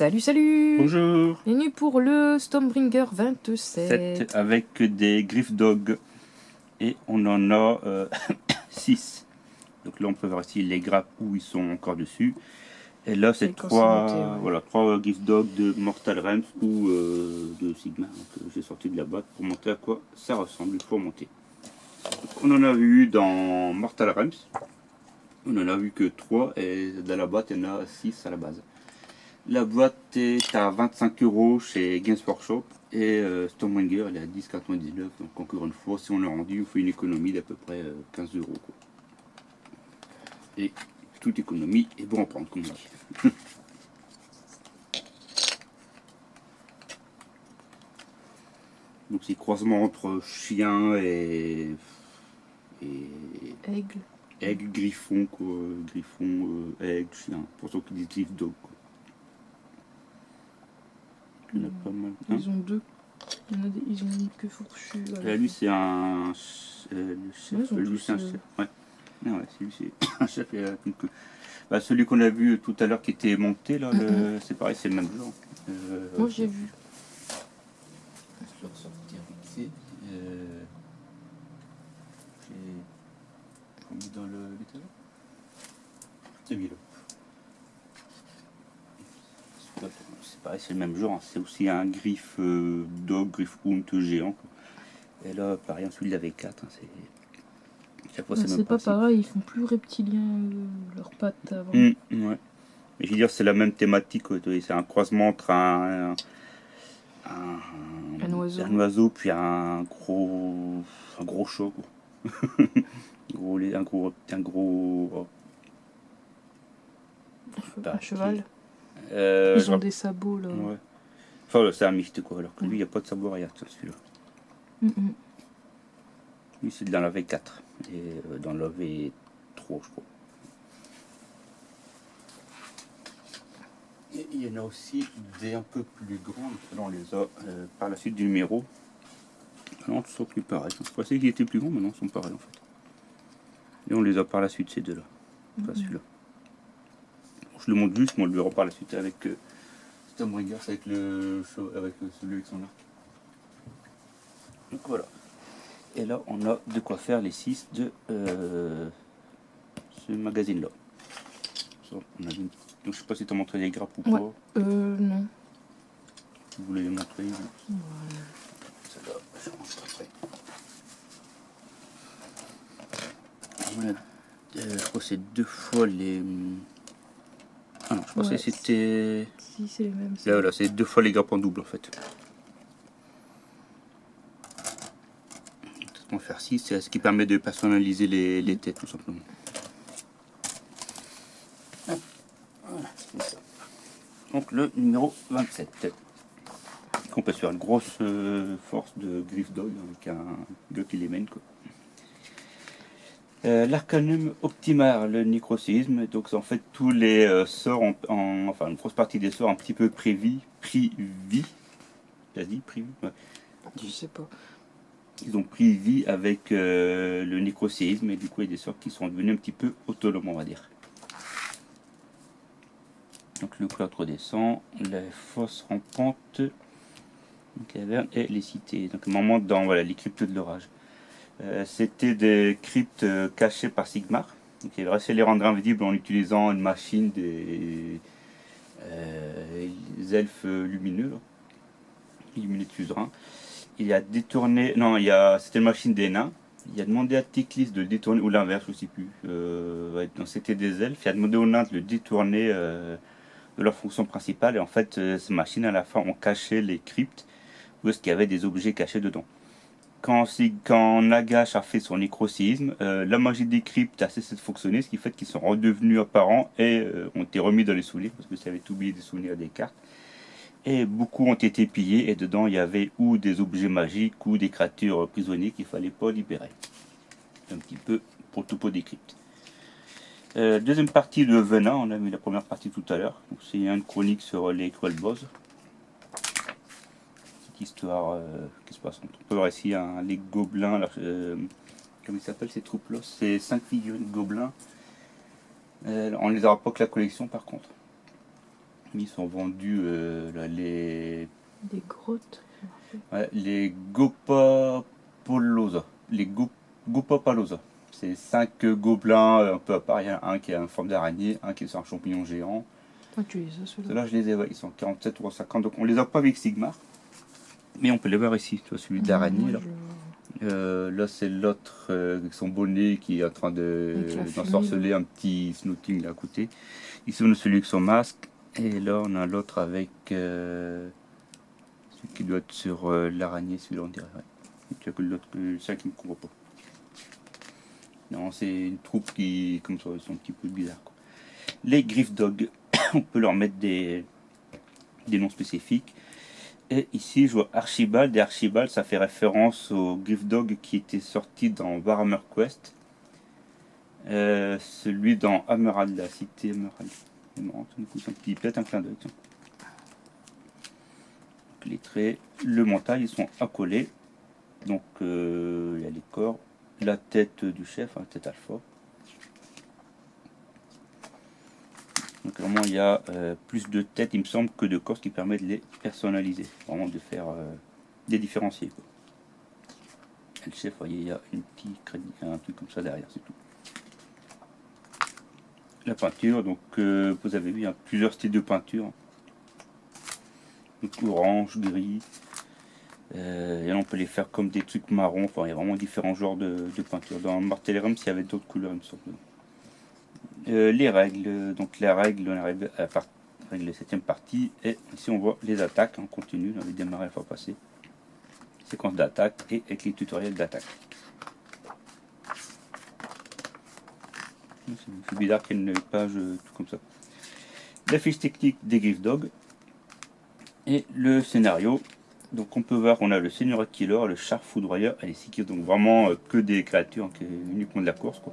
Salut, salut. Bonjour. Bienvenue pour le Stormbringer 27. Avec des Griff Dog. Et on en a 6. Donc là on peut voir ici les grappes où ils sont encore dessus. Et là c'est trois Griff Dog de Mortal Realms ou de Sigmar. Donc j'ai sorti de la boîte pour montrer à quoi ça ressemble pour monter. Donc, on en a vu dans Mortal Realms. On en a vu que 3 et dans la boîte il y en a 6 à la base. La boîte est à 25 € chez Games Workshop et Stormbringer elle est à 10,99 €. Donc encore une fois, si on l'a rendu, on fait une économie d'à peu près 15 €. Et toute économie est bon à prendre, comme on dit. Donc c'est croisement entre chien et aigle, griffon, quoi. Griffon, aigle, chien. Pour ceux qui disent Griff Dog, quoi. Il y en a pas mal. Ils ont deux. Ils ont une queue fourchue. Lui c'est un le chef. Ouais, lui c'est un chef. Ouais. Ah ouais, lui c'est un chef et une queue. Bah, celui qu'on a vu tout à l'heure qui était monté là, c'est pareil, c'est le même genre. Moi j'ai vu. Je vais ressortir vite fait. J'ai mis dans le l'étalon. C'est mis là. C'est pareil, c'est le même genre, c'est aussi un Griff Dog, Griff Hunt géant. Et là, pareil, celui-là avait 4. Chaque fois, c'est pas pareil, ils font plus reptiliens leurs pattes avant. Ouais. Mais je veux dire, c'est la même thématique, c'est un croisement entre un oiseau puis un gros chat, quoi. un gros un cheval. Ils ont des sabots là. Ouais. Enfin, c'est un mixte, quoi, alors que lui, il n'y a pas de sabot arrière, celui-là. Lui, c'est dans la V4 et dans la V3, je crois. Et il y en a aussi des un peu plus grands, on les a par la suite du numéro. Non, ils sont plus pareils. Je pensais qu'ils étaient plus grands, mais non, ils sont pareils en fait. Et on les a par la suite, ces deux-là. Pas celui-là. Je le montre juste, moi je le verrai par la suite avec Stormbringer, avec celui avec son arc. Donc voilà. Et là, on a de quoi faire les 6 de ce magazine-là. Donc je sais pas si tu as montré les grappes ou pas. Non. Tu voulais les montrer. Celle-là, je montre après. Voilà. Je crois que c'est 2 fois les... Ah non, je pensais que c'était... Si, c'est les mêmes. Là, voilà, c'est 2 fois les grappes en double en fait. On va faire 6, c'est ce qui permet de personnaliser les têtes tout simplement. Voilà, c'est ça. Donc le numéro 27. On peut se faire une grosse force de Griff Dog avec un gars qui les mène, quoi. L'Arcanum Optimar, le nécrocisme, donc en fait tous les sorts, enfin une grosse partie des sorts un petit peu privés, t'as dit privés, ouais. Je sais pas. Ils ont pris vie avec le nécrocisme et du coup il y a des sorts qui sont devenus un petit peu autonomes, on va dire. Donc le cloître descend, les fosses rampantes, caverne et les cités. Donc un moment dans les cryptes de l'orage. C'était des cryptes cachées par Sigmar. Donc il restait les rendre invisibles en utilisant une machine des elfes lumineux, lumineux de suzerain. Il a détourné, non, c'était une machine des nains. Il a demandé à Teclis de le détourner, ou l'inverse, je ne sais plus. C'était des elfes. Il a demandé aux nains de le détourner de leur fonction principale. Et en fait, ces machines, à la fin, ont caché les cryptes où est-ce qu'il y avait des objets cachés dedans. Quand Nagash a fait son nécrocisme, la magie des cryptes a cessé de fonctionner, ce qui fait qu'ils sont redevenus apparents et ont été remis dans les souvenirs, parce que ça avait oublié des souvenirs des cartes. Et beaucoup ont été pillés, et dedans il y avait ou des objets magiques ou des créatures prisonnières qu'il ne fallait pas libérer. Un petit peu pour le topo des cryptes. Deuxième partie de Venin, on a vu la première partie tout à l'heure. C'est une chronique sur les Cruel Boss. Histoire qui se passe. On peut voir ici les gobelins, comment ils s'appellent ces troupes là, c'est 5 figurines gobelins. On ne les aura pas que la collection par contre. Ils sont vendus là, Des grottes. les Gopapaloza. Les Gopapaloza. C'est 5 gobelins un peu à part. Il y en a un qui a une forme d'araignée, un qui est sur un champignon géant. Ah, tu les as ceux-là? Ceux-là, je les ai, ouais, ils sont 47,50 €. Donc on les a pas avec Sigmar. Mais on peut les voir ici. Tu vois, celui de l'araignée là. Là, c'est l'autre avec son bonnet qui est en train d'ensorceler un petit snooting là à côté. Ici, on a celui avec son masque. Et là, on a l'autre avec celui qui doit être sur l'araignée, celui-là, on dirait. Ouais. Tu as que l'autre, ça qui ne me comprend pas. Non, c'est une troupe qui, comme ça, ils sont un petit peu bizarres, quoi. Les Griff Dog, on peut leur mettre des noms spécifiques. Et ici, je vois Archibald. Et Archibald, ça fait référence au Griff Dog qui était sorti dans Warhammer Quest. Celui dans Emerald, la cité Emerald. C'est marrant, ça nous coûte un petit peut-être un clin d'œil. Les traits, le mental, ils sont accolés. Donc, il y a les corps, la tête du chef, la tête alpha. Donc, vraiment, il y a plus de têtes, il me semble, que de corps, ce qui permet de les personnaliser. Vraiment de faire des différencier, quoi. Et le chef, vous voyez, il y a une petite crédit, un truc comme ça derrière, c'est tout. La peinture, donc vous avez vu, il y a plusieurs styles de peinture. Donc, orange, gris. Et on peut les faire comme des trucs marrons. Enfin, il y a vraiment différents genres de peinture. Dans Mortellerium, s'il y avait d'autres couleurs, il me semble. Les règles. Donc, les règles, on arrive à la règle 7ème partie. Et ici, on voit les attaques en continu. On avait démarré la fois passée. Séquence d'attaque et avec les tutoriels d'attaque. C'est bizarre qu'il y ait une page tout comme ça. La fiche technique des Griff Dog. Et le scénario. Donc on peut voir qu'on a le Seigneur Killer, le Char Foudroyeur et les Sikir, donc vraiment que des créatures, uniquement de la course, quoi.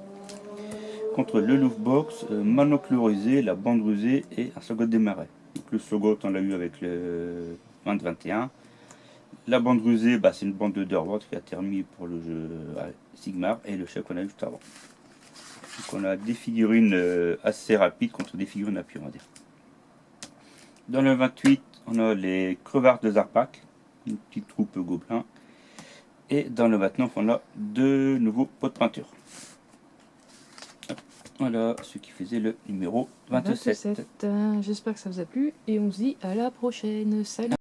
Contre le Louvebox, Manocle Rusé, la Bande Rusée et un Slogot des Marais. Donc le Slogot on l'a eu avec le 20-21. La Bande Rusée, bah, c'est une bande de Derward qui a terminé pour le jeu Sigmar, et le chef qu'on a eu juste avant. Donc on a des figurines assez rapides contre des figurines à pied, on va dire. Dans le 28, on a les Crevards de Zarpak, une petite troupe gobelin. Et dans le 29, on a 2 nouveaux pots de peinture. Voilà ce qui faisait le numéro 27. J'espère que ça vous a plu et on se dit à la prochaine. Salut!